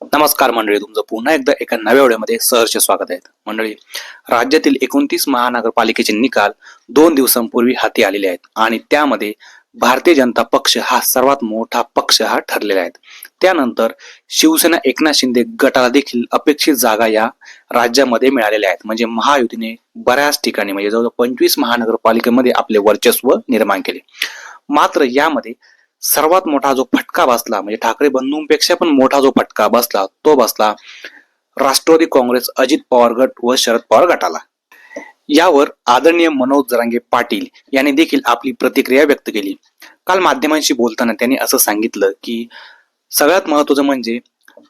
नमस्कार मंडळी, तुमचं पुन्हा एकदा एका नव्या व्हिडिओमध्ये सहर्ष स्वागत आहे. मंडळी, राज्यातील 29 महानगरपालिकेचे निकाल 2 दिवसांपूर्वी हाती आलेले आहेत आणि त्यामध्ये भारतीय जनता पक्ष हा सर्वात मोठा पक्ष हा ठरलेला आहे. त्यानंतर शिवसेना एकनाथ शिंदे गटाला देखील अपेक्षित जागा या राज्यामध्ये मिळालेल्या आहेत. म्हणजे महायुतीने बऱ्याच ठिकाणी म्हणजे जवळजवळ 25 महानगरपालिकेमध्ये आपले वर्चस्व निर्माण केले. मात्र यामध्ये सर्वात मोठा जो फटका बसला म्हणजे ठाकरे बंधूंपेक्षा पण मोठा जो फटका बसला तो बसला राष्ट्रवादी काँग्रेस, अजित पवार गट व शरद पवार गटाला. यावर आदरणीय मनोज जरांगे पाटील यांनी देखील आपली प्रतिक्रिया व्यक्त केली. काल माध्यमांशी बोलताना त्यांनी असं सांगितलं की सगळ्यात महत्वाचं म्हणजे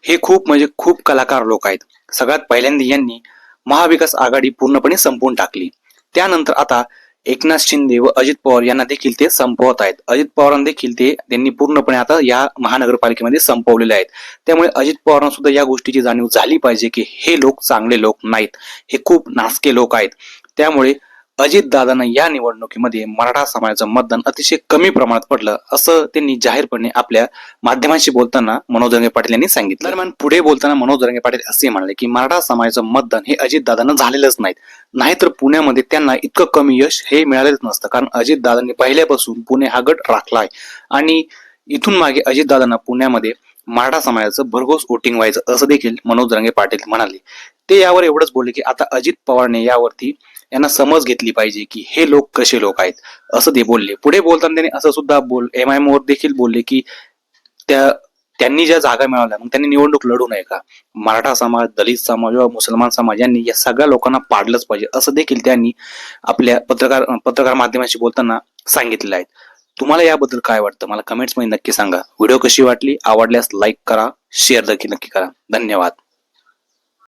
हे खूप कलाकार लोक आहेत. सगळ्यात पहिल्यांदा यांनी महाविकास आघाडी पूर्णपणे संपवून टाकली. त्यानंतर आता एकनाथ शिंदे व अजित पवार यांना देखील ते संपवत आहेत. अजित पवारांना देखील त्यांनी पूर्णपणे आता या महानगरपालिकेमध्ये संपवलेले आहेत. त्यामुळे अजित पवारांना सुद्धा या गोष्टीची जाणीव झाली पाहिजे की हे लोक चांगले लोक नाहीत, हे खूप नासके लोक आहेत. त्यामुळे अजितदादांना या निवडणुकीमध्ये मराठा समाजाचं मतदान अतिशय कमी प्रमाणात पडलं असं त्यांनी जाहीरपणे आपल्या माध्यमांशी बोलताना मनोज जरांगे पाटील यांनी सांगितलं. दरम्यान पुढे बोलताना मनोज जरांगे पाटील असे म्हणाले की मराठा समाजाचं मतदान हे अजितदादांना झालेलंच नाहीतर पुण्यामध्ये त्यांना इतकं कमी यश हे मिळालेच नसतं. कारण अजितदादांनी पहिल्यापासून पुणे हा गट राखलाय आणि इथून मागे अजितदादांना पुण्यामध्ये मराठा समाजाचं भरघोस वोटिंग व्हायचं असं देखील मनोज जरांगे पाटील म्हणाले. ते यावर एवढंच बोलले की आता अजित पवारने यावरती यांना समज घेतली पाहिजे की हे लोक कसे लोक आहेत असं ते बोलले. पुढे बोलताना त्यांनी असं सुद्धा MIM वर देखील बोलले की त्यांनी ज्या जागा मिळवल्या मग त्यांनी निवडणूक लढू नये का? मराठा समाज, दलित समाज व मुसलमान समाज यांनी या सगळ्या लोकांना पाडलंच पाहिजे असं देखील त्यांनी आपल्या पत्रकार माध्यमांशी बोलताना सांगितलेलं आहे. तुम्हाला याबद्दल काय वाटतं मला कमेंट्स मध्ये नक्की सांगा. व्हिडिओ कशी वाटली? आवडल्यास लाईक करा, शेअर देखील नक्की करा. धन्यवाद.